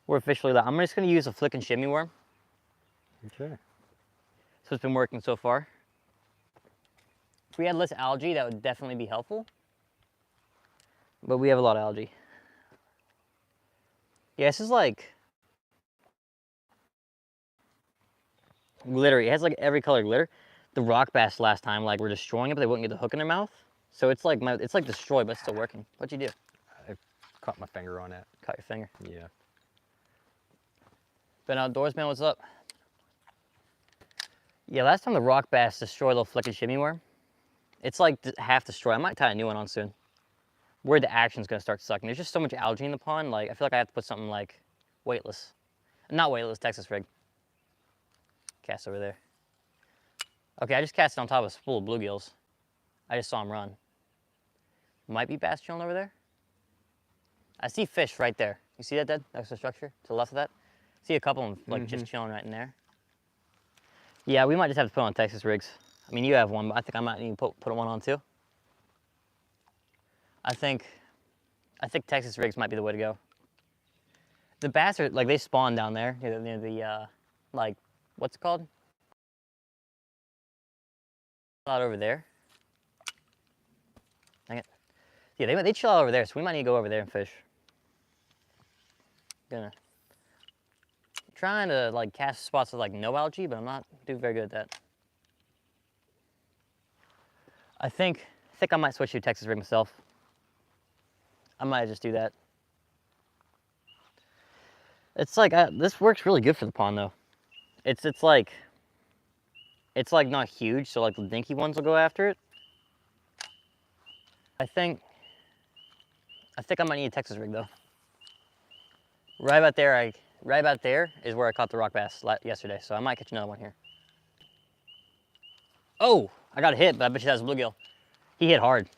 we're officially live. I'm just gonna use a flick and shimmy worm. Okay. So it's been working so far. If we had less algae, that would definitely be helpful. But we have a lot of algae. Yeah, this is like glitter. It has like every color glitter. The rock bass last time, like, were destroying it, but they wouldn't get the hook in their mouth. So it's like destroyed, but it's still working. What'd you do? I caught my finger on that. Caught your finger. Yeah. Been outdoors, man. What's up? Yeah, last time the rock bass destroyed a little flick and shimmy worm. It's like half destroyed. I might tie a new one on soon. Where the action's gonna start sucking. There's just so much algae in the pond. Like, I feel like I have to put something like weightless. Not weightless, Texas rig. Cast over there. Okay, I just cast it on top of a spool of bluegills. I just saw him run. Might be bass chilling over there. I see fish right there. You see that, Dad? Next to the structure, to the left of that? See a couple of them, like, just chilling right in there. Yeah, we might just have to put on Texas rigs. I mean, you have one, but I think I might need to put one on too. I think Texas rigs might be the way to go. The bass are, like, they spawn down there near the like, what's it called? Out over there. Dang it. Yeah, they chill out over there, so we might need to go over there and fish. Trying to, like, cast spots with, like, no algae, but I'm not doing very good at that. I think I might switch to Texas rig myself. I might just do that. It's like, this works really good for the pond though. It's like not huge, so like the dinky ones will go after it. I think I might need a Texas rig though. Right about there is where I caught the rock bass yesterday, so I might catch another one here. Oh, I got a hit, but I bet you that was a bluegill. He hit hard.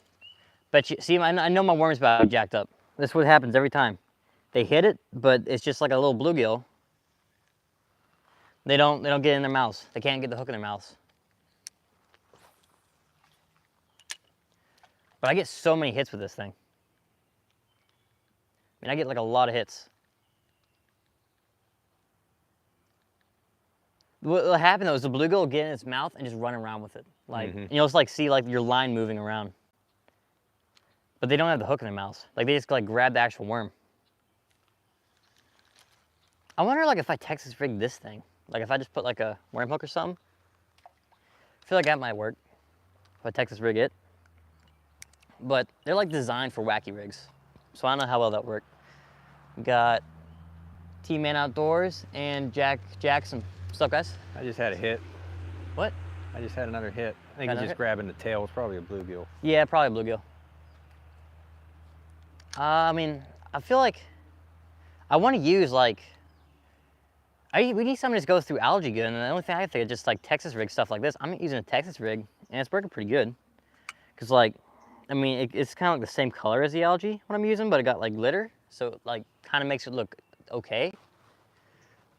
But you see, I know my worm's about jacked up. This is what happens every time. They hit it, but it's just like a little bluegill. They don't get in their mouths. They can't get the hook in their mouths. But I get so many hits with this thing. I mean, I get like a lot of hits. What happened though is the bluegill will get in its mouth and just run around with it. Like, and you'll just like see like your line moving around. But they don't have the hook in their mouths. Like, they just like grab the actual worm. I wonder, like, if I Texas rig this thing, like if I just put like a worm hook or something, I feel like that might work if I Texas rig it. But they're like designed for wacky rigs, so I don't know how well that worked. Got T-Man Outdoors and Jackson. What's up, guys? I just had a hit. What? I just had another hit. I think he's just grabbing the tail. It's probably a bluegill. Yeah, probably a bluegill. I mean, I feel like I want to use like, we need something that just goes through algae good, and the only thing I think is just like Texas rig stuff like this. I'm using a Texas rig, and it's working pretty good. Cause like, I mean, it's kind of like the same color as the algae what I'm using, but it got like glitter, so it like kind of makes it look okay.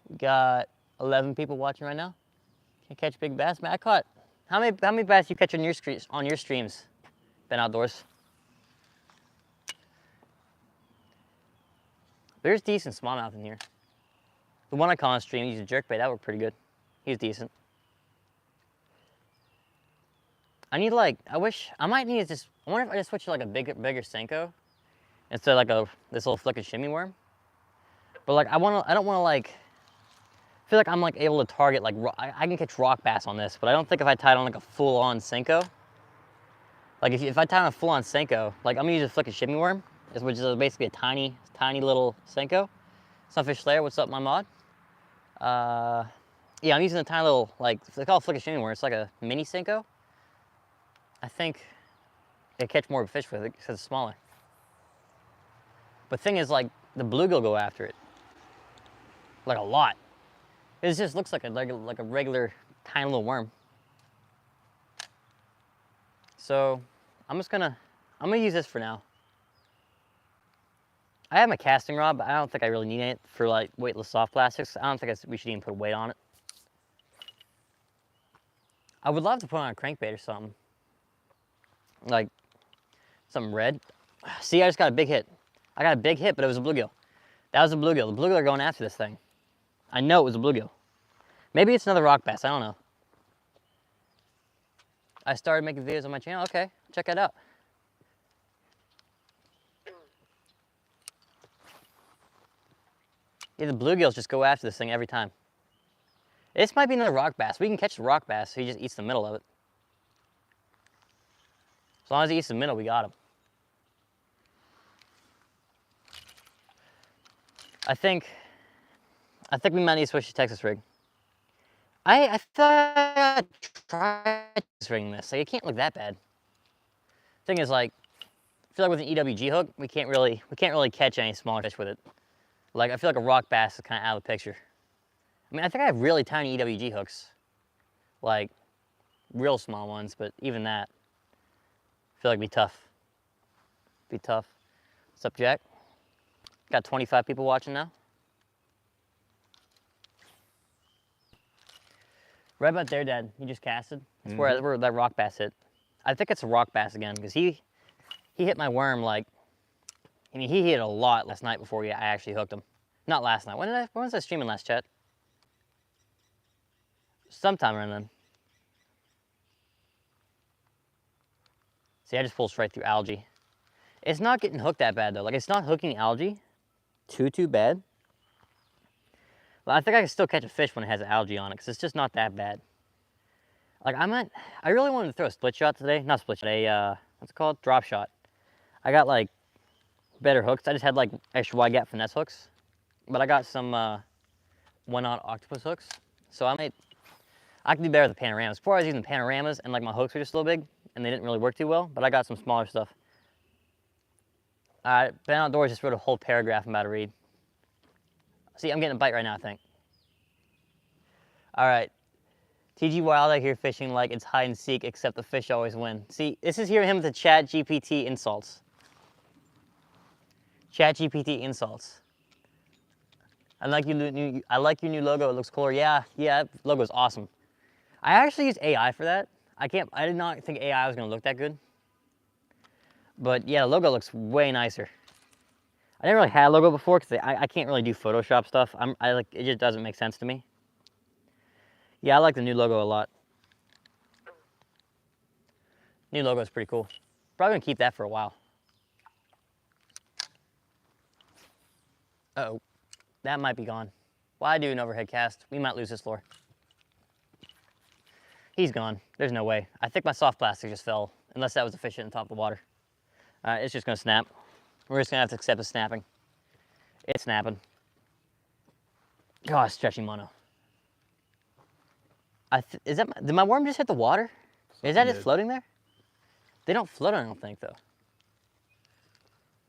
We got 11 people watching right now. Can't catch big bass, man. I caught, how many bass you catch on your streams? Been outdoors. There's decent smallmouth in here. The one I caught on stream, he used a jerkbait. That worked pretty good. He's decent. I need like, I might need to just, I wonder if I just switch to like a bigger Senko instead of like this little flick and shimmy worm. But like, I don't want to like, I feel like I'm like able to target like, I can catch rock bass on this, but I don't think if I tied on like a full on Senko, like if I tie on a full on Senko, like I'm gonna use a flick and shimmy worm, which is basically a tiny little Senko. Sunfish Slayer, what's up, my mod? Yeah, I'm using a tiny little, like, they call it flick and shimmy worm. It's like a mini Senko. I think they catch more of a fish with it because it's smaller. But the thing is, like, the bluegill go after it. Like a lot. It just looks like a regular tiny little worm. So I'm gonna use this for now. I have my casting rod, but I don't think I really need it for like weightless soft plastics. I don't think we should even put a weight on it. I would love to put on a crankbait or something. Like something red. See, I just got a big hit. I got a big hit, but it was a bluegill. That was a bluegill. The bluegill are going after this thing. I know it was a bluegill. Maybe it's another rock bass. I don't know. I started making videos on my channel. Okay, check it out. Yeah, the bluegills just go after this thing every time. This might be another rock bass. We can catch the rock bass, so he just eats the middle of it. As long as he eats the middle, we got him. I think we might need to switch to Texas rig. I thought I tried Texas rigging this. Like, it can't look that bad. Thing is, like, I feel like with an EWG hook, we can't really catch any smaller fish with it. Like, I feel like a rock bass is kind of out of the picture. I mean, I think I have really tiny EWG hooks, like real small ones, but even that, I feel like it'd be tough. Be tough. What's up, Jack? Got 25 people watching now. Right about there, Dad. He just casted. That's where that rock bass hit. I think it's a rock bass again because he hit my worm like. I mean, he hit a lot last night before I actually hooked him. Not last night. When was I streaming last, chat? Sometime around then. See, I just pulled straight through algae. It's not getting hooked that bad though. Like, it's not hooking algae too bad. But I think I can still catch a fish when it has algae on it because it's just not that bad. Like, I really wanted to throw a split shot today. Not split shot, what's it called? Drop shot. I got like better hooks. I just had like extra wide gap finesse hooks. But I got some 1/0 octopus hooks. So I can do better with the panoramas. Before I was using panoramas and like my hooks were just a little big and they didn't really work too well, but I got some smaller stuff. Ben Outdoors just wrote a whole paragraph I'm about to read. See, I'm getting a bite right now, I think. All right. TG Wild out here fishing like it's hide and seek, except the fish always win. See, this is hearing him with the Chat GPT insults. Chat GPT insults. I like your new logo. It looks cooler. Yeah, that logo is awesome. I actually used AI for that. I did not think AI was gonna look that good. But yeah, the logo looks way nicer. I never really had a logo before because I can't really do Photoshop stuff. It just doesn't make sense to me. Yeah, I like the new logo a lot. New logo is pretty cool. Probably gonna keep that for a while. Uh-oh, that might be gone. Why do an overhead cast? We might lose this lure. He's gone. There's no way. I think my soft plastic just fell, unless that was a fish hitting the top of the water. It's just gonna snap. We're just gonna have to accept the snapping. It's snapping. Gosh, stretchy mono. Did my worm just hit the water? Is that it floating there? They don't float, I don't think, though.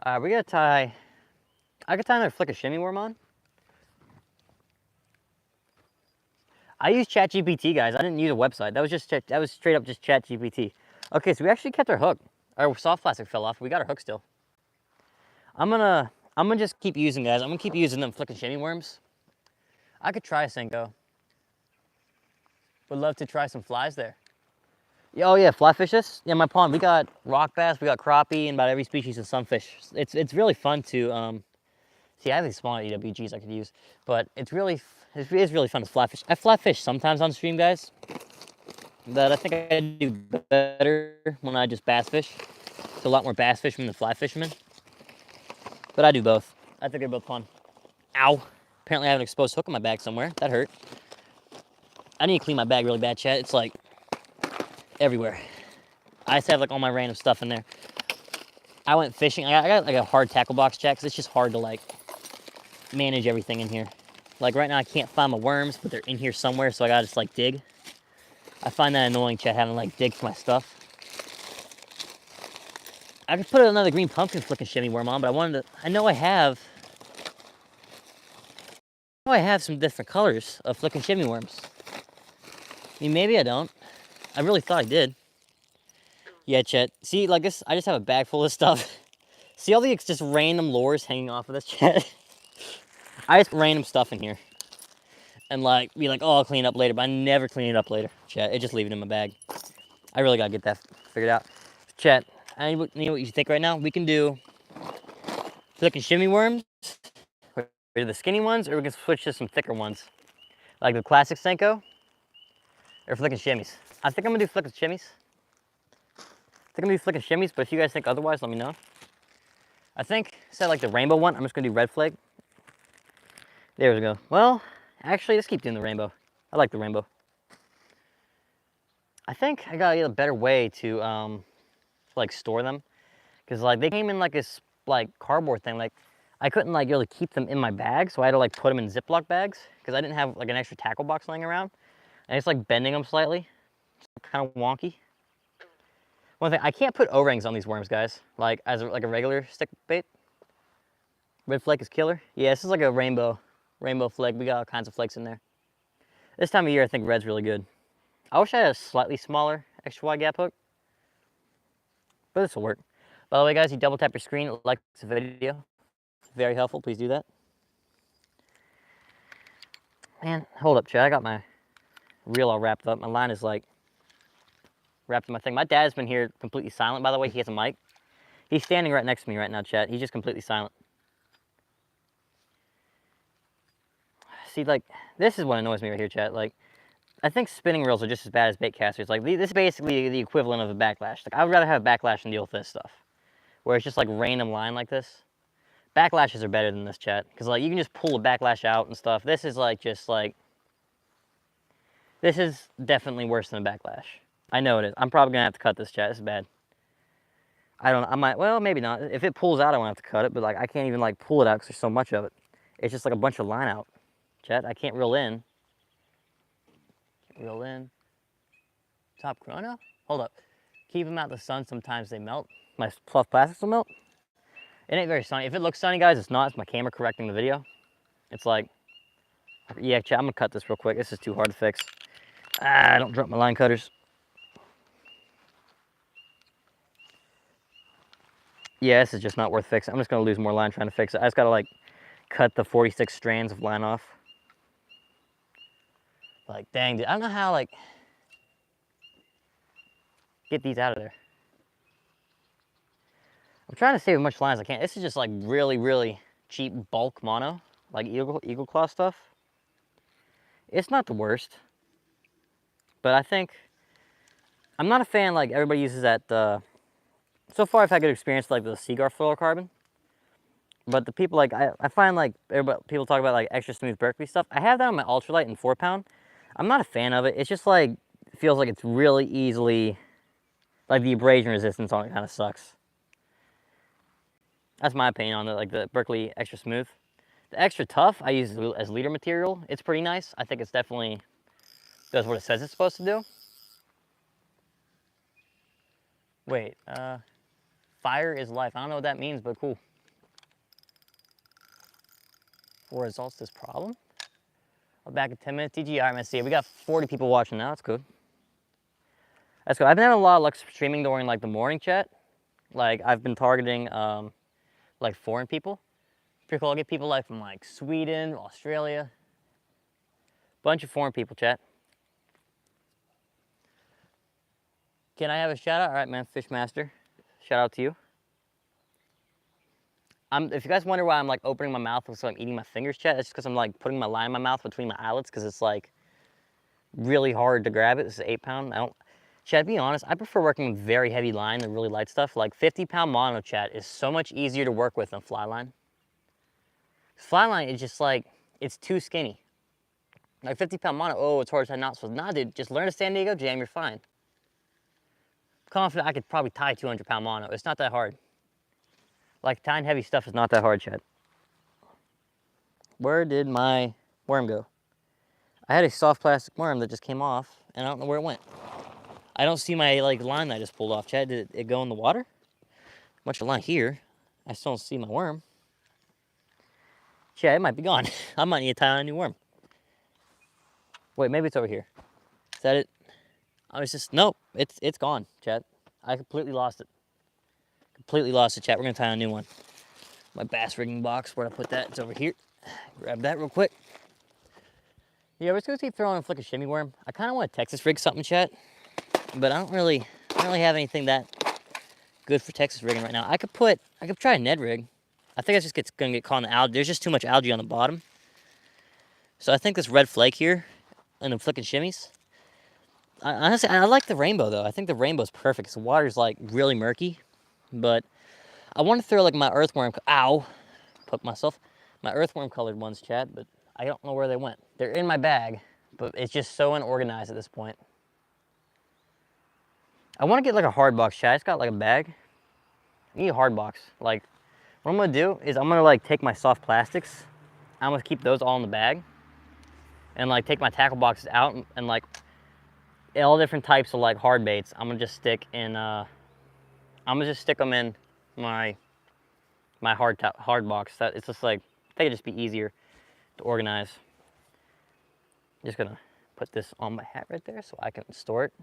We're gonna tie. I could tie another flick of shimmy worm on. I used ChatGPT, guys. I didn't use a website. That was straight up just ChatGPT. Okay, so we actually kept our hook. Our soft plastic fell off. We got our hook still. I'm gonna just keep using, guys. I'm gonna keep using them flicking shimmy worms. I could try a Senko. Would love to try some flies there. Oh yeah, fly fish this? Yeah, my pond. We got rock bass, we got crappie, and about every species of sunfish. It's really fun to see. I have these small EWGs I could use, but it is really fun to fly fish. I fly fish sometimes on stream, guys. But I think I do better when I just bass fish. It's a lot more bass fishermen than fly fishermen. But I do both. I think they're both fun. Ow. Apparently I have an exposed hook in my bag somewhere. That hurt. I need to clean my bag really bad, chat. It's like everywhere. I just have like all my random stuff in there. I went fishing. I got like a hard tackle box, chat, because it's just hard to like manage everything in here. Like right now I can't find my worms, but they're in here somewhere, so I gotta just like dig. I find that annoying, chat, having to like dig for my stuff. I could put another green pumpkin flicking shimmy worm on, but I know I have some different colors of flicking shimmy worms. I mean, maybe I don't. I really thought I did. Yeah, chat. See, like this, I just have a bag full of stuff. See all the just random lures hanging off of this, chat? I just random stuff in here. And like, be like, oh, I'll clean it up later, but I never clean it up later, chat. I just leave it in my bag. I really gotta get that figured out. Chat, you know what you think right now? We can do flicking shimmy worms rid of the skinny ones, or we can switch to some thicker ones, like the classic Senko, or flicking shimmies. I think I'm gonna do flicking shimmies. But if you guys think otherwise, let me know. I think, instead of like the rainbow one, I'm just gonna do red flag. There we go. Well, actually, let's keep doing the rainbow. I like the rainbow. I think I gotta get a better way to like store them, because like they came in like this like cardboard thing. Like I couldn't like really keep them in my bag, so I had to like put them in Ziploc bags because I didn't have like an extra tackle box laying around, and it's like bending them slightly. It's kind of wonky. One thing, I can't put O-rings on these worms, guys. Like as like a regular stick bait. Red flake is killer. Yeah, this is like a rainbow flake. We got all kinds of flakes in there. This time of year, I think red's really good. I wish I had a slightly smaller extra wide gap hook, but this will work. By the way, guys, you double tap your screen, it likes the video. Very helpful, please do that. Man, hold up, Chad, I got my reel all wrapped up. My line is like wrapped in my thing. My dad's been here completely silent, by the way. He has a mic. He's standing right next to me right now, Chad. He's just completely silent. See, like, this is what annoys me right here, Chad. Like, I think spinning reels are just as bad as bait casters. Like, this is basically the equivalent of a backlash. Like, I would rather have a backlash than deal with this stuff, where it's just like random line like this. Backlashes are better than this, chat, because like you can just pull a backlash out and stuff. This is like just like, this is definitely worse than a backlash. I know it is. I'm probably gonna have to cut this, chat. This is bad. I might, well, maybe not. If it pulls out, I won't have to cut it, but like I can't even like pull it out because there's so much of it. It's just like a bunch of line out, chat. I can't reel in. Top chrono? Hold up. Keep them out in the sun, sometimes they melt. My fluff plastics will melt. It ain't very sunny. If it looks sunny, guys, it's not. It's my camera correcting the video. It's like, yeah, chat, I'm gonna cut this real quick. This is too hard to fix. Ah, don't drop my line cutters. Yeah, this is just not worth fixing. I'm just gonna lose more line trying to fix it. I just gotta like cut the 46 strands of line off. Like, dang, dude, I don't know how like get these out of there. I'm trying to save as much line as I can. This is just like really, really cheap bulk mono, like eagle claw stuff. It's not the worst, but I think I'm not a fan. Like everybody uses that. So far, I've had good experience like the Seaguar fluorocarbon, but the people like I find like people talk about like extra smooth Berkeley stuff. I have that on my ultralight in 4-pound. I'm not a fan of it. It's just like feels like it's really easily like the abrasion resistance on it kind of sucks. That's my opinion on it, like the Berkeley Extra Smooth. The Extra Tough, I use as leader material. It's pretty nice. I think it's definitely does what it says it's supposed to do. Wait, fire is life. I don't know what that means, but cool. 4 results this problem. I'll be back in 10 minutes. DGR MSC. We got 40 people watching now. That's good. That's good. I've been having a lot of luck streaming during like the morning chat. Like I've been targeting like foreign people. Pretty cool. I'll get people like from like Sweden, Australia. Bunch of foreign people, chat. Can I have a shout out? All right, man, Fishmaster. Shout out to you. If you guys wonder why I'm like opening my mouth so I'm eating my fingers, chat, that's just because I'm like putting my line in my mouth between my eyelids because it's like really hard to grab it. This is 8-pound. Chat, be honest, I prefer working with very heavy line than really light stuff. Like 50-pound mono, chat, is so much easier to work with than fly line. Fly line is just like, it's too skinny. Like 50-pound mono, oh, it's hard to tie knots. So nah, dude, just learn a San Diego jam, you're fine. Confident I could probably tie 200-pound mono. It's not that hard. Like tying heavy stuff is not that hard, Chad. Where did my worm go? I had a soft plastic worm that just came off, and I don't know where it went. I don't see my like line that I just pulled off, Chad. Did it go in the water? Much of line here. I still don't see my worm. Chad, it might be gone. I might need to tie on a new worm. Wait, maybe it's over here. Is that it? I was just, nope, it's gone, Chad. I completely lost it. Completely lost it, chat. We're gonna tie on a new one. My bass rigging box, where I put that, it's over here. Grab that real quick. Yeah, we're just gonna keep throwing a flick of shimmy worm. I kinda wanna Texas rig something, chat, but I don't really have anything that good for Texas rigging right now. I could try a Ned rig. I think it's just gonna get caught in the algae. There's just too much algae on the bottom. So I think this red flake here and the flicking shimmies. Honestly, I like the rainbow though. I think the rainbow's perfect. 'Cause the water's like really murky, but I want to throw like my earthworm. Ow, poke myself. My earthworm colored ones, chat, but I don't know where they went. They're in my bag, but it's just so unorganized at this point. I want to get like a hard box, chat. It's got like a bag. I need a hard box. Like, what I'm gonna do is I'm gonna like take my soft plastics. I'm gonna keep those all in the bag, and like take my tackle boxes out and like all different types of like hard baits. I'm gonna just stick in. I'm gonna just stick them in my hard box. That it's just like I think it'd just be easier to organize. Just gonna put this on my hat right there so I can store it.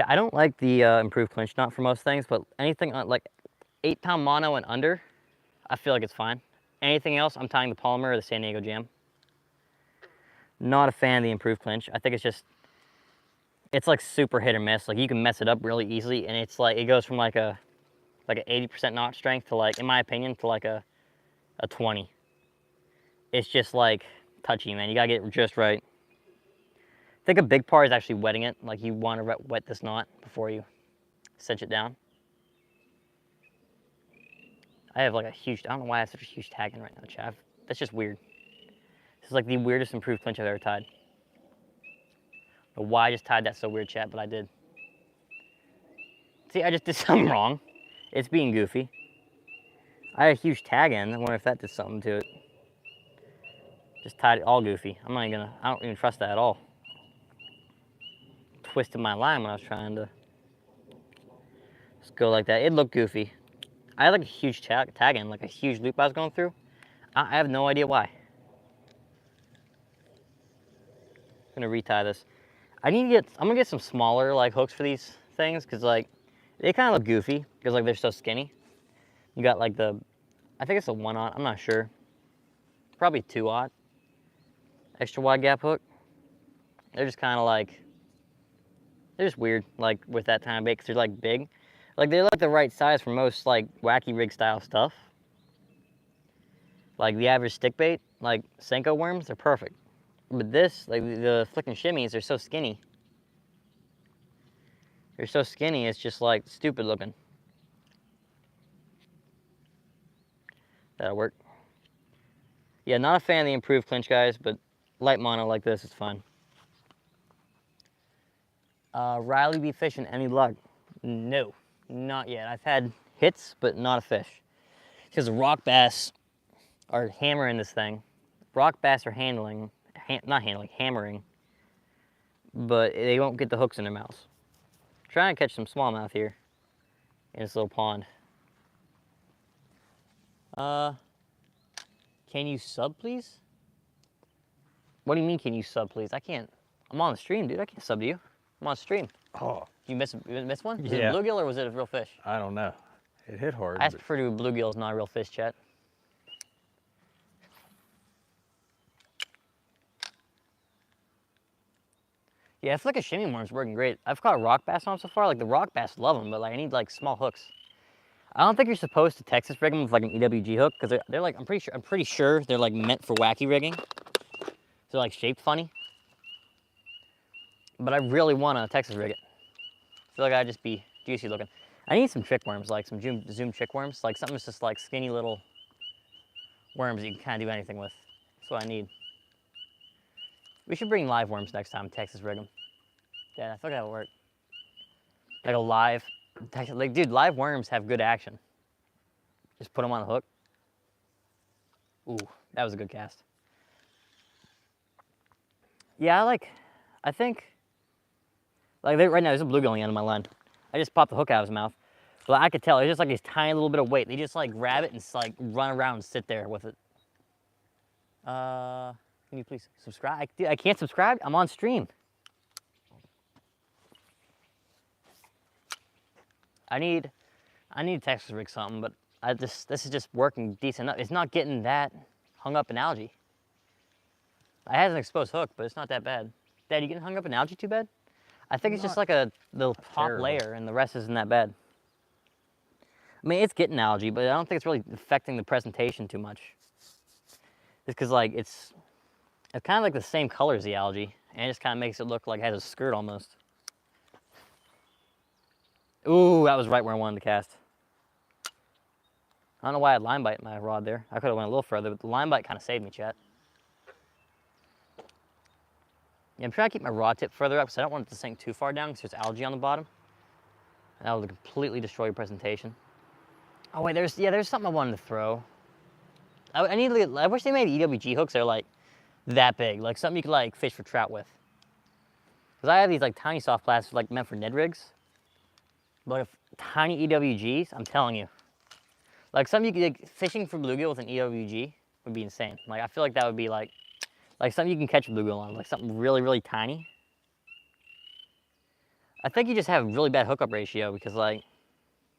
I don't like the improved clinch knot for most things, but anything like 8-pound mono and under, I feel like it's fine. Anything else, I'm tying the polymer or the San Diego Jam. Not a fan of the improved clinch. I think it's like super hit or miss. Like you can mess it up really easily, and it's like it goes from like an 80% knot strength to like, in my opinion, to like a 20. It's just like touchy, man. You gotta get it just right. I think a big part is actually wetting it. Like you want to wet this knot before you cinch it down. I have like a huge, I don't know why I have such a huge tag in right now, Chav. That's just weird. This is like the weirdest improved clinch I've ever tied. I don't know why I just tied that so weird, chat, but I did. See, I just did something wrong. It's being goofy. I had a huge tag in. I wonder if that did something to it. Just tied it all goofy. I don't even trust that at all. Twisted my line when I was trying to just go like that. It looked goofy. I had like a huge tag in, like a huge loop I was going through. I have no idea why. I'm gonna retie this. I'm gonna get some smaller like hooks for these things, cause like, they kind of look goofy, cause like they're so skinny. You got like I think it's a 1/0, I'm not sure. Probably 2/0. Extra wide gap hook. They're just kind of like, they're just weird, like with that kind of bait, cause they're like big. Like they're like the right size for most like wacky rig style stuff. Like the average stick bait, like Senko worms, they're perfect. But this, like the flicking shimmies, they're so skinny. They're so skinny, it's just like stupid looking. That'll work. Yeah, not a fan of the improved clinch, guys, but light mono like this is fine. Riley be fishing, any luck? No, not yet. I've had hits, but not a fish. Because the rock bass are hammering this thing. Rock bass are hammering, but they won't get the hooks in their mouths. I'm trying to catch some smallmouth here in this little pond. Can you sub, please? What do you mean, can you sub, please? I can't. I'm on the stream, dude. I can't sub to you. I'm on stream. Oh. You miss one? Was Yeah. it a bluegill or was it a real fish? I don't know. It hit hard. I prefer to do bluegills, not a real fish, chat. Yeah, I feel like a shimmy worm's working great. I've caught rock bass on them so far. Like the rock bass love them, but like I need like small hooks. I don't think you're supposed to Texas rig them with like an EWG hook because they're like I'm pretty sure they're like meant for wacky rigging. They're like shaped funny. But I really want to Texas rig it. I feel like I'd just be juicy looking. I need some trick worms, like some zoom trick worms, like something that's just like skinny little worms that you can kind of do anything with. That's what I need. We should bring live worms next time, Texas rig them. Yeah, I feel like that'll work. Like a live, like dude, live worms have good action. Just put them on the hook. Ooh, that was a good cast. Yeah, I think, like right now there's a bluegill on the end of my line. I just popped the hook out of his mouth. But I could tell, it's just like this tiny little bit of weight. They just like grab it and just like run around and sit there with it. Can you please subscribe? I can't subscribe, I'm on stream. I need to Texas rig something, but this is just working decent enough. It's not getting that hung up in algae. I had an exposed hook, but it's not that bad. Dad, you getting hung up in algae too bad? I think it's just like a little top layer and the rest isn't that bad. I mean, it's getting algae, but I don't think it's really affecting the presentation too much. Just because, like, it's kind of like the same color as the algae, and it just kind of makes it look like it has a skirt almost. Ooh, that was right where I wanted to cast. I don't know why I had line bite in my rod there. I could have went a little further, but the line bite kind of saved me, chat. Yeah, I'm trying to keep my rod tip further up because I don't want it to sink too far down because there's algae on the bottom. That would completely destroy your presentation. Oh wait, there's something I wanted to throw. I wish they made EWG hooks that are like that big, like something you could like fish for trout with. Because I have these like tiny soft plastics like meant for Ned rigs. But if tiny EWGs, I'm telling you, like something you could, like, fishing for bluegill with an EWG would be insane. Like I feel like that would be like something you can catch a bluegill on, like something really, really tiny. I think you just have a really bad hookup ratio because like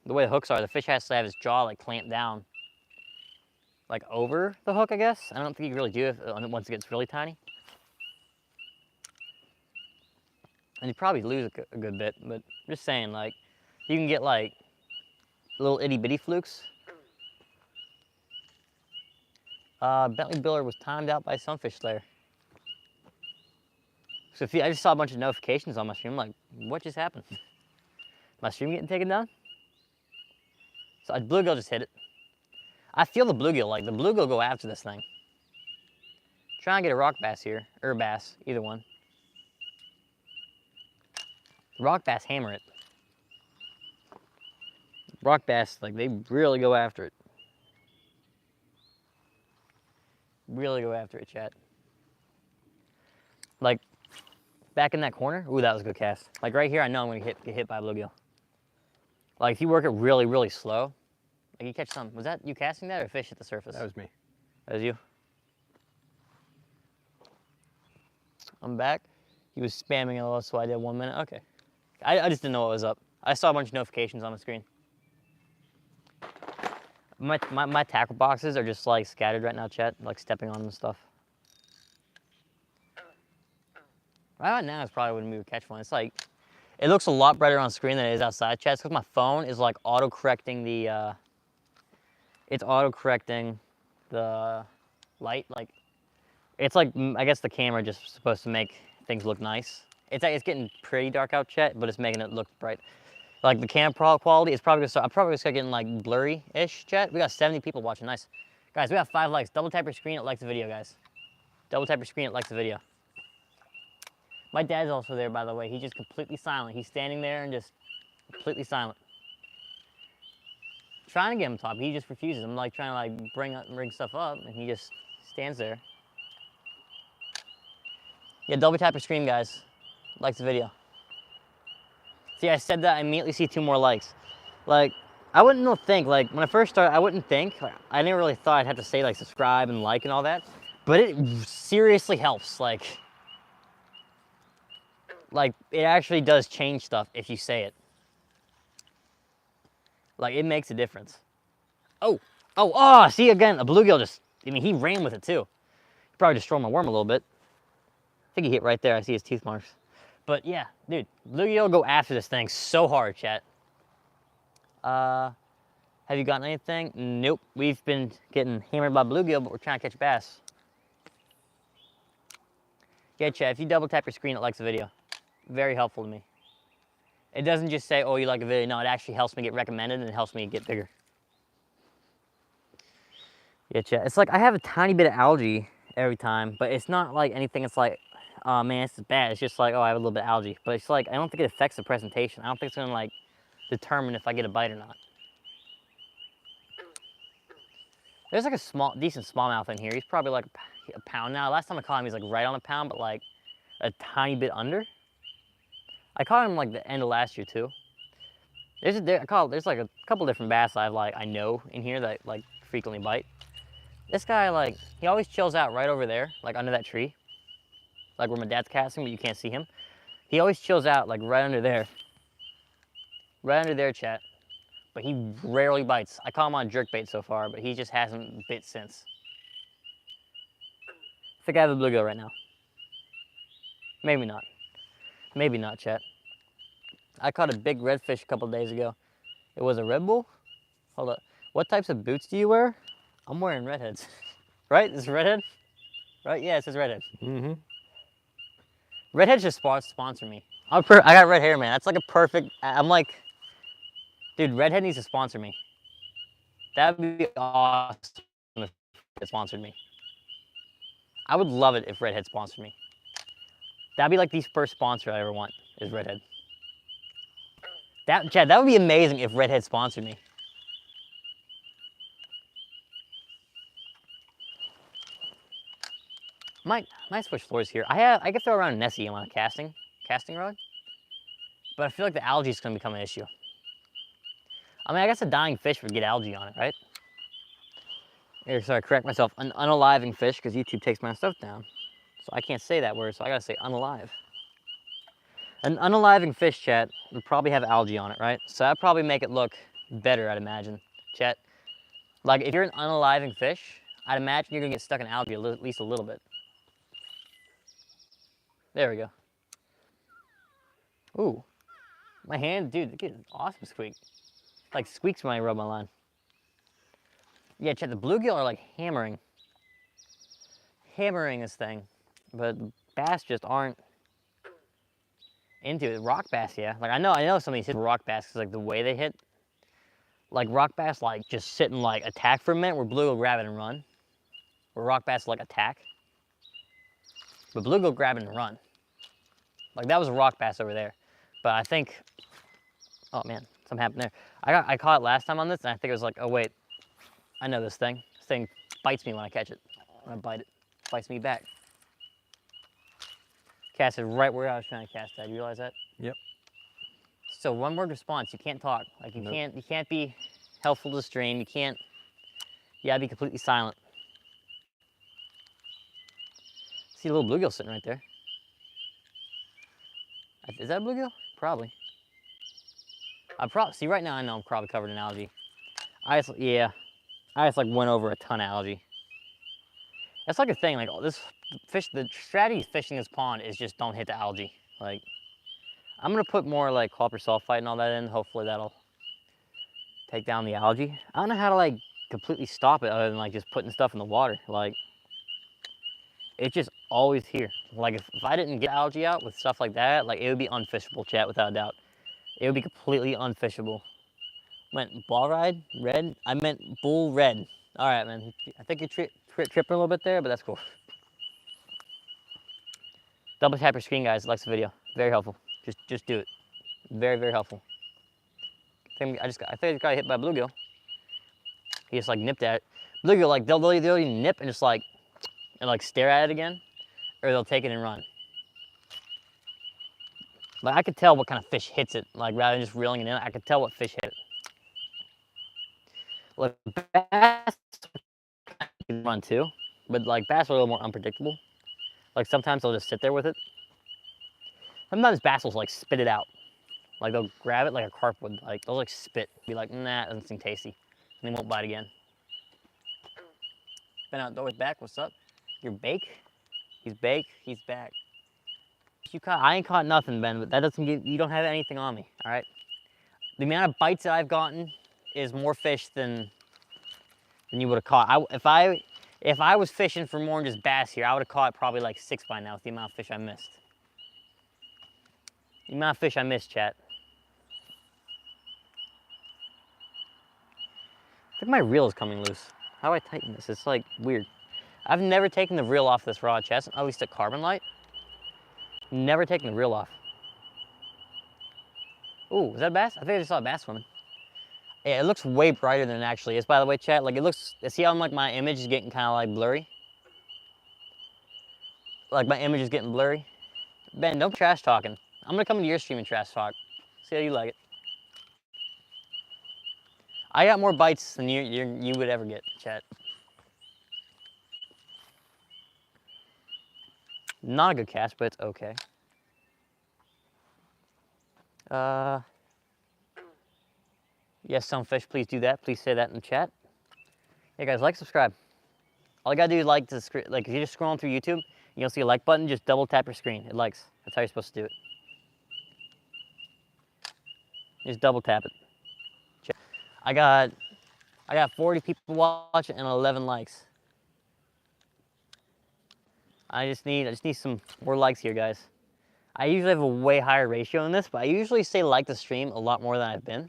the way the hooks are, the fish has to have his jaw like clamped down, like over the hook, I guess. I don't think you can really do it once it gets really tiny. And you probably lose a good bit, but I'm just saying, like, you can get like little itty bitty flukes. Bentley Biller was timed out by Sunfish Slayer. So I just saw a bunch of notifications on my stream, like, what just happened? My stream getting taken down? So a bluegill just hit it. I feel the bluegill, like the bluegill go after this thing. Try and get a rock bass here, or bass, either one. Rock bass hammer it. Rock bass, like they really go after it. Really go after it, chat. Like, back in that corner, ooh, that was a good cast. Like right here, I know I'm gonna get hit by a bluegill. Like if you work it really, really slow, like you catch some. Was that you casting that or a fish at the surface? That was me. That was you? I'm back. He was spamming LOL, so I did 1 minute. Okay. I just didn't know what was up. I saw a bunch of notifications on the screen. My tackle boxes are just like scattered right now, chat, like stepping on them and stuff. Right now is probably when we would catch one. It's like, it looks a lot brighter on screen than it is outside, chat. It's because my phone is like auto-correcting the, it's auto-correcting the light. Like, it's like, I guess the camera just supposed to make things look nice. It's getting pretty dark out, chat, but it's making it look bright. Like the camera quality is probably gonna start, I'm probably gonna start getting like blurry-ish, chat. We got 70 people watching, nice. Guys, we have 5 likes. Double tap your screen, it likes the video, guys. Double tap your screen, it likes the video. My dad's also there, by the way. He's just completely silent. He's standing there and just completely silent. Trying to get him to talk, he just refuses. I'm like trying to like bring stuff up, and he just stands there. Yeah, double tap your screen, guys. Likes the video. See, I said that, I immediately see 2 more likes. Like, I wouldn't think, like, when I first started, I wouldn't think, like, I never really thought I'd have to say, like, subscribe and like and all that. But it seriously helps, like, it actually does change stuff if you say it. Like, it makes a difference. Oh, see, again, a bluegill just, I mean, he ran with it, too. He probably destroyed my worm a little bit. I think he hit right there. I see his teeth marks. But, yeah, dude, bluegill go after this thing so hard, chat. Have you gotten anything? Nope. We've been getting hammered by bluegill, but we're trying to catch bass. Yeah, chat, if you double tap your screen, it likes the video. Very helpful to me. It doesn't just say, oh, you like a video. No, it actually helps me get recommended and it helps me get bigger. Yeah, chat. It's like I have a tiny bit of algae every time, but it's not like anything. It's like, oh man, this is bad. It's just like, oh, I have a little bit of algae. But it's like, I don't think it affects the presentation. I don't think it's gonna like determine if I get a bite or not. There's like a decent smallmouth in here. He's probably like a pound now. Last time I caught him, he's like right on a pound, but like a tiny bit under. I caught him like the end of last year too. There's like a couple different bass I know in here that like frequently bite. This guy, like, he always chills out right over there, like under that tree. Like where my dad's casting, but you can't see him. He always chills out like right under there. Right under there, chat. But he rarely bites. I caught him on jerkbait so far, but he just hasn't bit since. I think I have a bluegill right now. Maybe not. Maybe not, chat. I caught a big redfish a couple days ago. It was a red bull. Hold up. What types of boots do you wear? I'm wearing redheads. Right? This is redhead? Right? Yeah, it says redhead. Mm-hmm. Redheads just sponsor me. I got red hair, man. That's like a perfect. I'm like, dude, redhead needs to sponsor me. That would be awesome if it sponsored me. I would love it if redhead sponsored me. That'd be like the first sponsor I ever want is redhead. Chad, that would be amazing if redhead sponsored me. Might switch floors here. I could throw around a Nessie on a casting rod, but I feel like the algae is gonna become an issue. I mean, I guess a dying fish would get algae on it, right? Here, sorry, correct myself. An unaliving fish, because YouTube takes my stuff down. So I can't say that word, so I gotta say unalive. An unaliving fish, chat, would probably have algae on it, right? So that'd probably make it look better, I'd imagine, chat. Like, if you're an unaliving fish, I'd imagine you're gonna get stuck in algae at least a little bit. There we go. Ooh, my hand, dude, it gets an awesome squeak. Like squeaks when I rub my line. Yeah, chat, the bluegill are like hammering this thing, but bass just aren't into it. Rock bass, yeah. Like I know some of these hit rock bass because like the way they hit, like rock bass like just sit and like attack for a minute, where blue will grab it and run. Where rock bass like attack, but blue will grab it and run. Like that was a rock bass over there, but I think, oh man, something happened there. I caught it last time on this, and I think it was like, oh wait, I know this thing. This thing bites me when I catch it. When I bite it, bites me back. Casted right where I was trying to cast at. You realize that? Yep. So one word response. You can't talk. Like you can't be helpful to the stream. You can't. You gotta be completely silent. See a little bluegill sitting right there. Is that a bluegill? Probably. See right now I know I'm probably covered in algae. I just like went over a ton of algae. That's like a thing. Like this fish, the strategy fishing this pond is just don't hit the algae. Like I'm gonna put more like copper sulfite and all that in. Hopefully that'll take down the algae. I don't know how to like completely stop it other than like just putting stuff in the water. Like it's just always here. Like if I didn't get algae out with stuff like that, like it would be unfishable, chat, without a doubt. It would be completely unfishable. Meant ball ride red. I meant bull red. All right, man. I think you're tripping a little bit there, but that's cool. Double tap your screen, guys. Likes the video. Very helpful. Just do it. Very, very helpful. I think I just got hit by a bluegill. He just like nipped at it. Bluegill, like they'll either nip and just like stare at it again, or they'll take it and run. Like I could tell what kind of fish hits it. Like rather than just reeling it in, I could tell what fish hit it. Like bass can run too, but like bass are a little more unpredictable. Like sometimes they'll just sit there with it. Sometimes bass will like spit it out. Like they'll grab it like a carp would. Like they'll like spit, be like, nah, it doesn't seem tasty, and they won't bite again. Ben Outdoors back. What's up? You're bake? He's bake. He's back. I ain't caught nothing, Ben, but that doesn't get, you don't have anything on me, all right? The amount of bites that I've gotten is more fish than you would have caught. If I was fishing for more than just bass here, I would have caught probably like 6 by now with the amount of fish I missed. The amount of fish I missed, chat. I think my reel is coming loose. How do I tighten this? It's like weird. I've never taken the reel off this rod, chat, at least at Carbon Light. Never taken the reel off. Ooh, is that a bass? I think I just saw a bass swimming. Yeah, it looks way brighter than it actually is, by the way, chat. Like it looks, see how like my image is getting kind of like blurry? Like my image is getting blurry? Ben, don't trash talking. I'm gonna come into your stream and trash talk. See how you like it. I got more bites than you would ever get, chat. Not a good cast, but it's okay. Yes, some fish, please do that. Please say that in the chat. Hey guys, like, subscribe. All you gotta do is like if you're just scrolling through YouTube, you'll see a like button, just double tap your screen. It likes. That's how you're supposed to do it. Just double tap it. I got I got 40 people watching and 11 likes. I just need some more likes here, guys. I usually have a way higher ratio in this, but I usually say like the stream a lot more than I've been.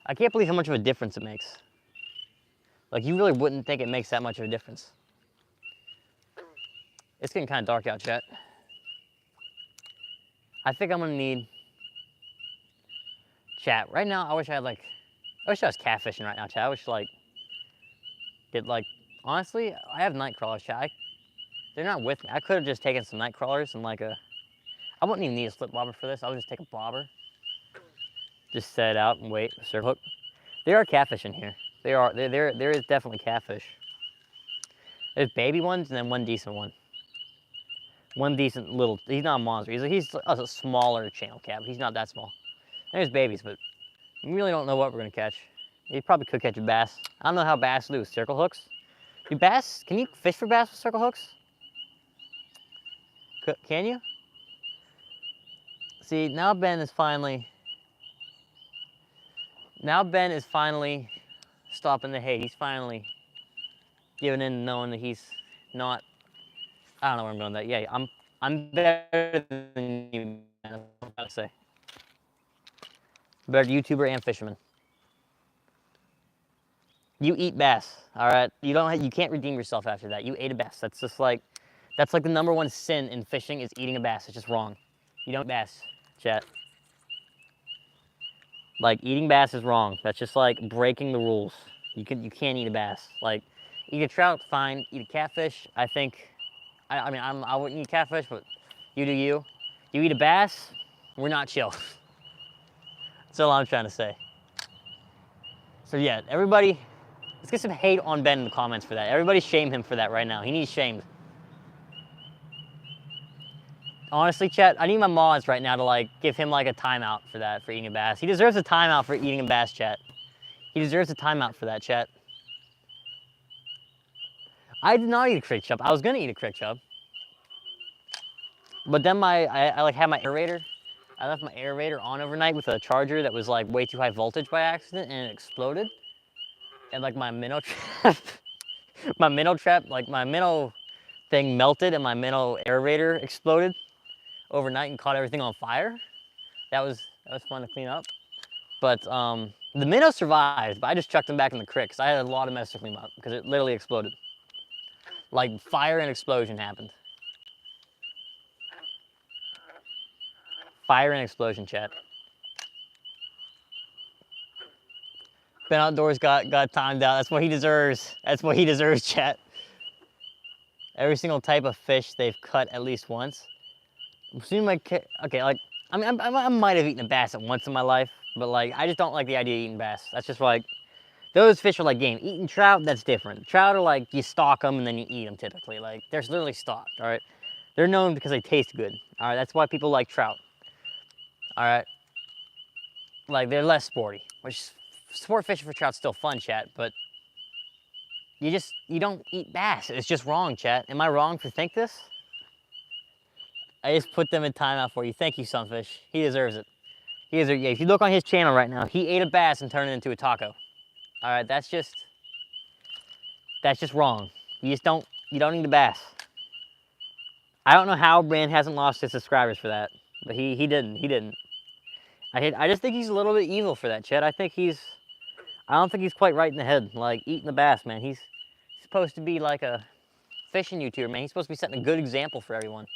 I can't believe how much of a difference it makes. Like, you really wouldn't think it makes that much of a difference. It's getting kind of dark out, chat. I think I'm gonna need chat. Right now, I wish I was catfishing right now, chat. I wish, like, honestly, I have night crawlers, chat. They're not with me. I could have just taken some night crawlers and I wouldn't even need a slip bobber for this. I would just take a bobber. Just set it out and wait, circle hook. There are catfish in here. There is definitely catfish. There's baby ones and then one decent one. One decent little, he's not a monster. He's a smaller channel cat, but he's not that small. There's babies, but we really don't know what we're gonna catch. You probably could catch a bass. I don't know how bass do circle hooks. Can you fish for bass with circle hooks? Can you? See, now Ben is finally stopping the hate. He's finally giving in, knowing that he's not, I don't know where I'm going with that. Yeah, I'm better than you, man. That's what I'm about to say. Better YouTuber and fisherman. You eat bass, all right? You can't redeem yourself after that. You ate a bass. That's like the #1 sin in fishing is eating a bass. It's just wrong. You don't eat bass, chat. Like, eating bass is wrong. That's just like breaking the rules. You can't eat a bass. Like, eat a trout, fine. Eat a catfish, I think. I wouldn't eat catfish, but you do you. You eat a bass, we're not chill. That's all I'm trying to say. So yeah, everybody, let's get some hate on Ben in the comments for that. Everybody shame him for that right now. He needs shamed. Honestly, chat, I need my mods right now to like give him like a timeout for that, for eating a bass. He deserves a timeout for eating a bass, chat. He deserves a timeout for that, chat. I did not eat a crick chub. I was gonna eat a crick chub. But then I like had my aerator. I left my aerator on overnight with a charger that was like way too high voltage by accident and it exploded. And like my minnow trap, like my minnow thing melted and my minnow aerator exploded overnight and caught everything on fire. That was fun to clean up. But the minnow survived, but I just chucked them back in the creek because I had a lot of mess to clean up because it literally exploded. Like fire and explosion happened. Fire and explosion, chat. Ben Outdoors got timed out. That's what he deserves. That's what he deserves, chat. Every single type of fish they've cut at least once. Okay, like, I mean, I might have eaten a bass at once in my life, but like, I just don't like the idea of eating bass. That's just like, those fish are like game. Eating trout, that's different. Trout are like, you stalk them and then you eat them typically. Like, they're literally stalked, all right? They're known because they taste good, all right? That's why people like trout, all right? Like, they're less sporty, which sport fishing for trout's still fun, chat, but you don't eat bass. It's just wrong, chat. Am I wrong to think this? I just put them in timeout for you. Thank you, Sunfish. He deserves it. Yeah, if you look on his channel right now, he ate a bass and turned it into a taco. All right, that's just wrong. You don't eat a bass. I don't know how Brand hasn't lost his subscribers for that, but he didn't. I just think he's a little bit evil for that, Chet. I don't think he's quite right in the head. Like, eating the bass, man. He's supposed to be like a fishing YouTuber, man. He's supposed to be setting a good example for everyone.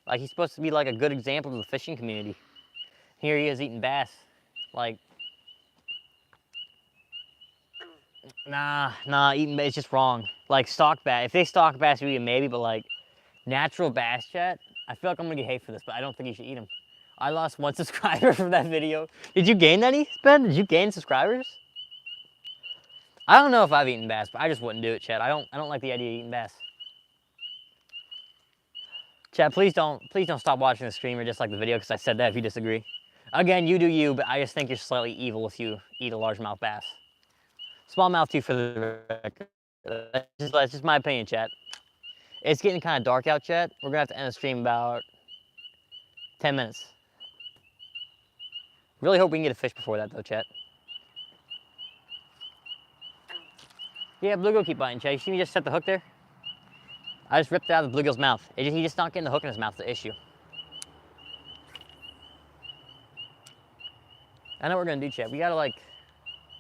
Like, he's supposed to be like a good example to the fishing community. Here he is eating bass. Like, nah, eating bass is just wrong. Like, stock bass. If they stock bass, you eat them maybe, but like, natural bass, chat, I feel like I'm gonna get hate for this, but I don't think you should eat them. I lost 1 subscriber from that video. Did you gain any, Ben? Did you gain subscribers? I don't know if I've eaten bass, but I just wouldn't do it, chat. I don't like the idea of eating bass. Chat, please don't stop watching the stream or just like the video because I said that if you disagree. Again, you do you, but I just think you're slightly evil if you eat a largemouth bass. Smallmouth too for the record. That's just my opinion, chat. It's getting kind of dark out, chat. We're gonna have to end the stream about 10 minutes. Really hope we can get a fish before that though, chat. Yeah, bluegill keep biting, Chad. You see me just set the hook there? I just ripped it out of the bluegill's mouth. He's just not getting the hook in his mouth, the issue. I know what we're gonna do, Chad. We gotta like,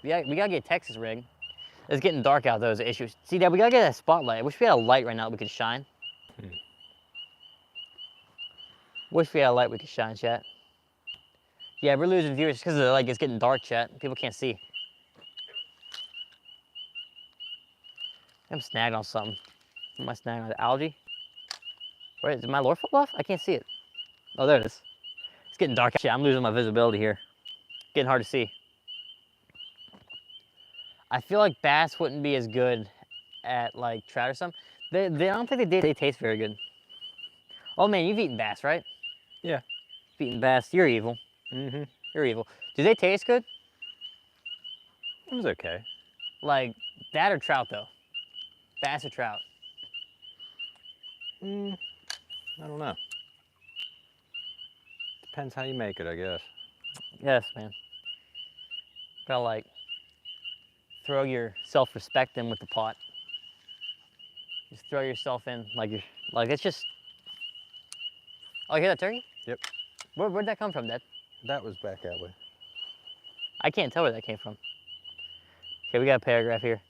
we gotta get a Texas rig. It's getting dark out, those issues. See, Dad, we gotta get a spotlight. I wish we had a light right now that we could shine. Wish we had a light we could shine, chat. Yeah, we're losing viewers because like it's getting dark, chat. People can't see. I'm snagged on something. What am I snagged on? The algae? Where is my lure fall off? I can't see it. Oh, there it is. It's getting dark. Chat, I'm losing my visibility here. Getting hard to see. I feel like bass wouldn't be as good at like trout or something. I don't think they taste very good. Oh man, you've eaten bass, right? Yeah. You've eaten bass. You're evil. Mm-hmm. You're evil. Do they taste good? It was okay. Like that or trout though? Bass or trout? I don't know. Depends how you make it, I guess. Yes, man. Gotta like throw your self-respect in with the pot. Just throw yourself in like it's just. Oh, you hear that turkey? Yep. Where'd that come from, Dad? That was back that way. I can't tell where that came from. Okay, we got a paragraph here.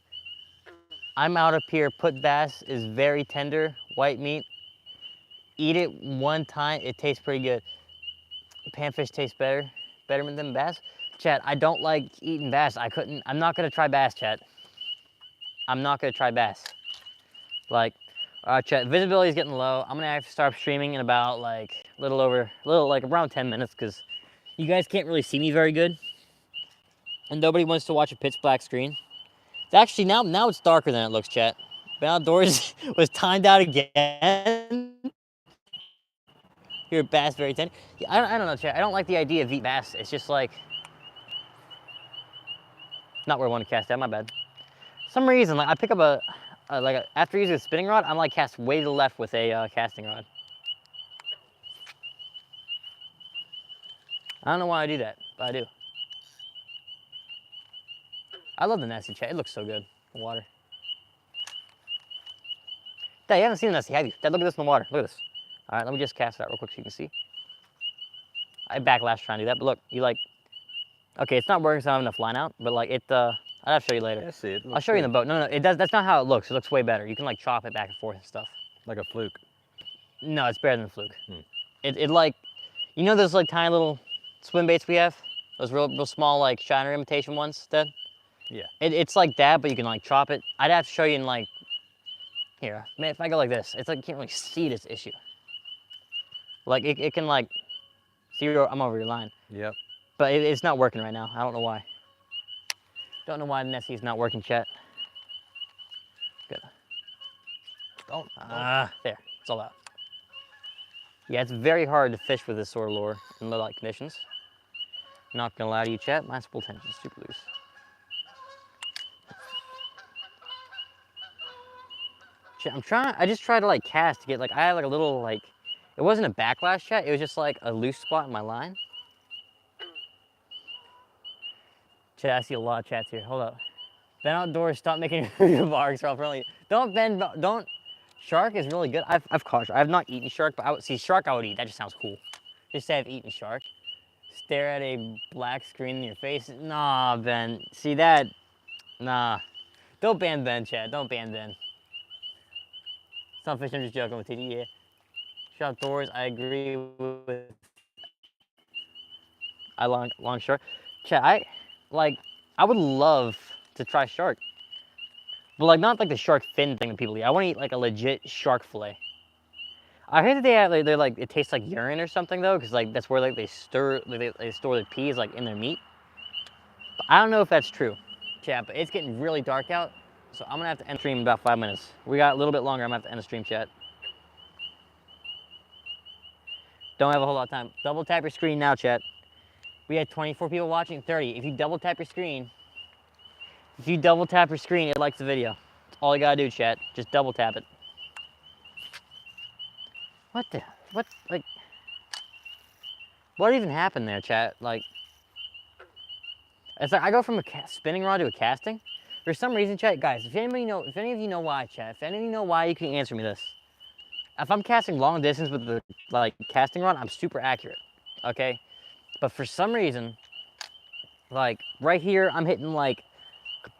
I'm out up here. Put bass is very tender, white meat. Eat it one time, it tastes pretty good. Panfish tastes better than bass. Chat, I don't like eating bass. I'm not gonna try bass, chat. I'm not gonna try bass. Like, chat, visibility is getting low. I'm gonna have to start streaming in about like like around 10 minutes because you guys can't really see me very good. And nobody wants to watch a pitch black screen. It's actually, now it's darker than it looks, chat. Been Outdoors was timed out again. Here, bass very tender. Yeah, I don't know, chat. I don't like the idea of eating bass. It's just like, not where I want to cast at, my bad. For some reason, like I pick up after using a spinning rod, I'm like cast way to the left with a casting rod. I don't know why I do that, but I do. I love the Nessie, chat. It looks so good in the water. Dad, you haven't seen the Nessie, have you? Dad, look at this in the water. Look at this. All right, let me just cast it out real quick so you can see. I backlash trying to do that, but look, okay, it's not working, so I don't have enough line out, but like I'll have to show you later. Yeah, I see it. I'll show you in the boat. No, it does. That's not how it looks. It looks way better. You can like chop it back and forth and stuff. Like a fluke. No, it's better than a fluke. It like, you know those like tiny little swim baits we have? Those real small like shiner imitation ones, Dad? Yeah. It's like that, but you can like chop it. I'd have to show you in like, here, man, if I go like this, it's like you can't really see this issue. Like it can like, see, I'm over your line. Yep. But it's not working right now. I don't know why. Don't know why Nessie's not working, chat. Good. There, it's all out. Yeah, it's very hard to fish with this sort of lure in low light conditions. Not gonna lie to you, chat, my spool tension is super loose. Chat, I just tried to like cast to get like, I had like a little like, it wasn't a backlash, chat, it was just like a loose spot in my line. Chat, I see a lot of chats here, hold up. Ben Outdoors, stop making remarks, Ralph, really. Don't, shark is really good. I've caught shark. I've not eaten shark, but shark I would eat, that just sounds cool. Just say I've eaten shark. Stare at a black screen in your face. Nah, Ben, see that? Nah. Don't ban Ben, Chad, don't ban Ben. Some fish, I'm just joking with TD, yeah. Outdoors, I agree with, I long shark. Chad, I would love to try shark. But like not like the shark fin thing that people eat. I want to eat like a legit shark fillet. I heard that they're like it tastes like urine or something though, because like that's where like they store their peas like in their meat. But I don't know if that's true. Chat, but it's getting really dark out, so I'm gonna have to end stream in about 5 minutes. We got a little bit longer. I'm gonna have to end the stream, chat. Don't have a whole lot of time. Double tap your screen now, chat. We had 24 people watching, 30. If you double tap your screen, it likes the video. That's all you gotta do, chat. Just double tap it. What even happened there, chat? Like, it's like I go from a spinning rod to a casting. For some reason, chat, guys, if any of you know why, chat, if any of you know why, you can answer me this. If I'm casting long distance with the like casting rod, I'm super accurate, okay? But for some reason, like right here, I'm hitting like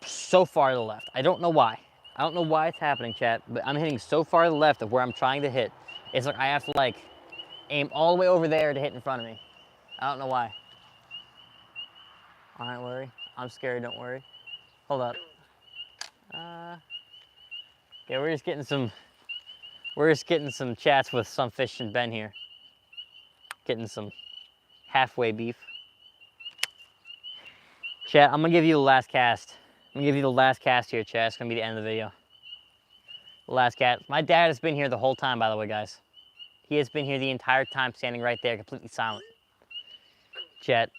so far to the left. I don't know why. I don't know why it's happening, chat, but I'm hitting so far to the left of where I'm trying to hit. It's like I have to like aim all the way over there to hit in front of me. I don't know why. All right, worry. I'm scared, don't worry. Hold up. Yeah, we're just getting some chats with Sunfish and Ben here. Getting some halfway beef. Chat, I'm gonna give you the last cast. I'm gonna give you the last cast here, chat. It's gonna be the end of the video. The last cast. My dad has been here the whole time, by the way, guys. He has been here the entire time, standing right there, completely silent. Chat.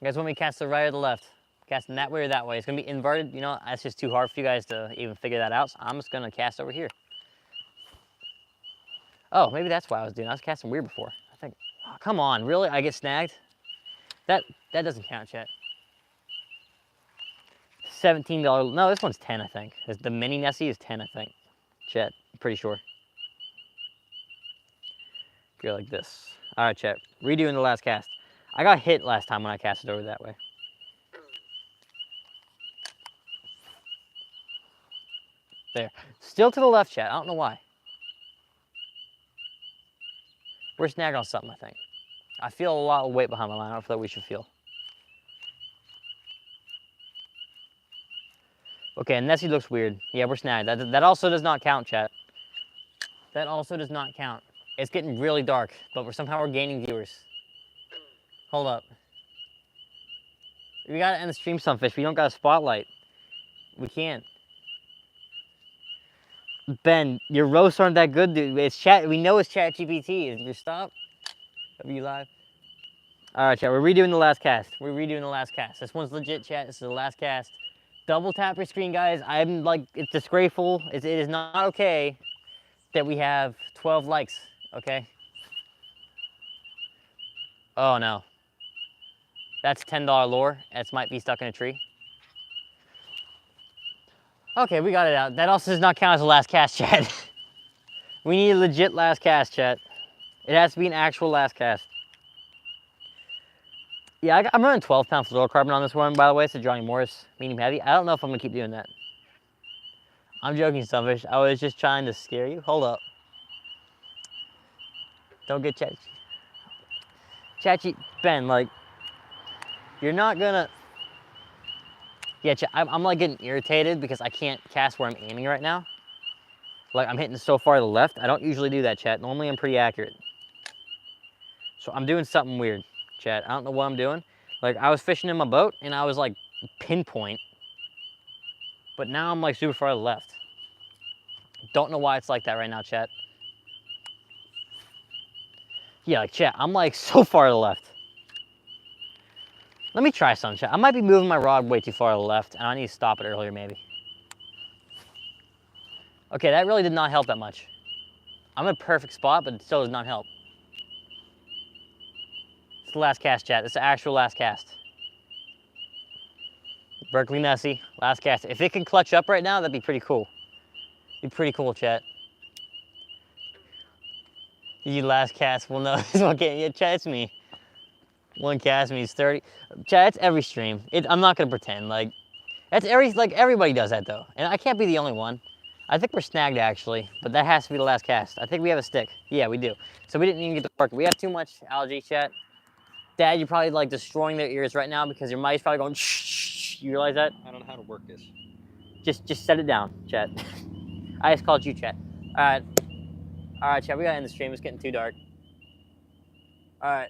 You guys want me to cast the right or the left? Casting that way or that way? It's gonna be inverted. You know, that's just too hard for you guys to even figure that out. So I'm just gonna cast over here. Oh, maybe that's why I was doing. I was casting weird before. I think. Oh, come on, really? I get snagged? That doesn't count, chat. $17. No, this one's 10, I think. The mini Nessie is 10, I think. Chat, I'm pretty sure. Go like this. All right, chat. Redoing the last cast. I got hit last time when I cast it over that way. There. Still to the left, chat. I don't know why. We're snagging on something, I think. I feel a lot of weight behind my line. I don't feel like we should feel. Okay, Nessie looks weird. Yeah, we're snagged. That also does not count, chat. That also does not count. It's getting really dark, but somehow we're gaining viewers. Hold up. We gotta end the stream, Sunfish. We don't got a spotlight. We can't. Ben, your roasts aren't that good, dude. It's chat. We know it's Chat GPT. Is your stop? W live. All right, chat. We're redoing the last cast. We're redoing the last cast. This one's legit, chat. This is the last cast. Double tap your screen, guys. I'm like, it's disgraceful. It is not okay that we have 12 likes. Okay. Oh no. That's $10 lure. It might be stuck in a tree. Okay, we got it out. That also does not count as the last cast, chat. We need a legit last cast, chat. It has to be an actual last cast. Yeah, I'm running 12-pound fluorocarbon on this one, by the way. It's a Johnny Morris medium heavy. I don't know if I'm gonna keep doing that. I'm joking, Sunfish. I was just trying to scare you. Hold up. Don't get Chachi. Ben, like, you're not gonna. Yeah, I'm like getting irritated because I can't cast where I'm aiming right now. Like, I'm hitting so far to the left. I don't usually do that, chat. Normally, I'm pretty accurate. So I'm doing something weird, chat. I don't know what I'm doing. Like, I was fishing in my boat, and I was like pinpoint. But now I'm like super far to the left. Don't know why it's like that right now, chat. Yeah, like, chat, I'm like so far to the left. Let me try something, chat. I might be moving my rod way too far to the left, and I need to stop it earlier, maybe. Okay, that really did not help that much. I'm in a perfect spot, but it still does not help. It's the last cast, chat. It's the actual last cast. Berkeley Nessie, last cast. If it can clutch up right now, that'd be pretty cool. Be pretty cool, chat. You last cast, well, no, this one can't. Yeah, chat, it's me. One cast means 30. Chat, it's every stream. I'm not gonna pretend. Like, that's everybody does that though, and I can't be the only one. I think we're snagged actually, but that has to be the last cast. I think we have a stick. Yeah, we do. So we didn't even get the park. We have too much algae, chat. Dad, you're probably like destroying their ears right now because your mic's probably going shh. You realize that? I don't know how to work this. Just set it down, chat. I just called you, chat. All right, chat. We gotta end the stream. It's getting too dark. All right.